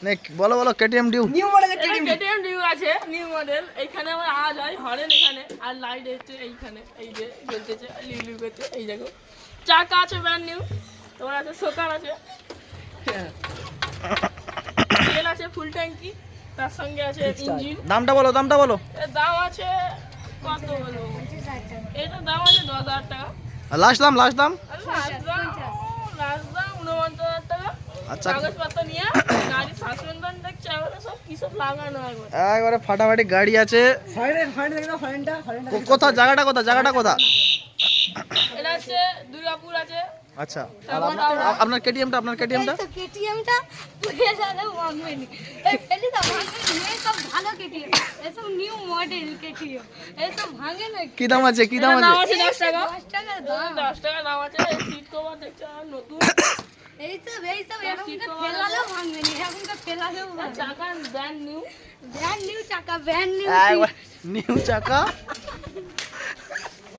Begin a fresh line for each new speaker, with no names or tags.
নে বলো বলো কেটিএম ডিউ
নিউ মডেলের
এটা
কেটিএম
কেটিএম ডিউ আছে নিউ মডেল। এইখানে আমার আওয়াজ হয় হরেন এখানে, আর লাইট হচ্ছে এইখানে, এই যে জ্বলতেছে লিউ লিউ করছে এই দেখো। চাকা আছে ব্র্যান্ড নিউ, তোমার আছে শোকার আছে, তেল আছে ফুল ট্যাঙ্কি, তার সঙ্গে আছে ইঞ্জিন।
দামটা বলো দামটা বলো।
এর দাম আছে কত বলবো, এটার দাম আছে 10,000 টাকা।
লাস্ট দাম লাস্ট দাম।
আর লাস্ট দাম 49,000 টাকা।
আচ্ছা
কাগজপত্র নিয়ে গাড়ি সাসপেনশন দেখছে এবারে সব কি সব লাগানো একবার।
একবারে ফাটাফাটি গাড়ি আছে।
হরেন দেখো হরেনটা
কোথায় জায়গাটা কোথায় জায়গাটা কোথায়?
এটা হচ্ছে দুর্গাপুর আছে।
আচ্ছা আর আপনার কেটিএমটা আপনার কেটিএমটা
তো কেটিএমটা পুরো সাদা ভাঙবেনি, এই ফেলি তো ভাঙবেনি, এই সব ভালো কেটিএম, এসব নিউ মডেল কেটিএম, এসব ভাঙে না।
কি দাম আছে কি দাম
এটার দাম
আছে?
আছে 10 টাকা।
10 টাকা দাম,
10 টাকা দাম আছে। সিট কভার দেখছো আর নতুন।
এইসব এরকমটা ফেলালেও ভাঙবেনি, এরকমটা ফেলালেও ভাঙবে।
চাকা ব্র্যান্ড নিউ।
ব্র্যান্ড নিউ চাকা, ব্র্যান্ড নিউ
একবার নিউ চাকা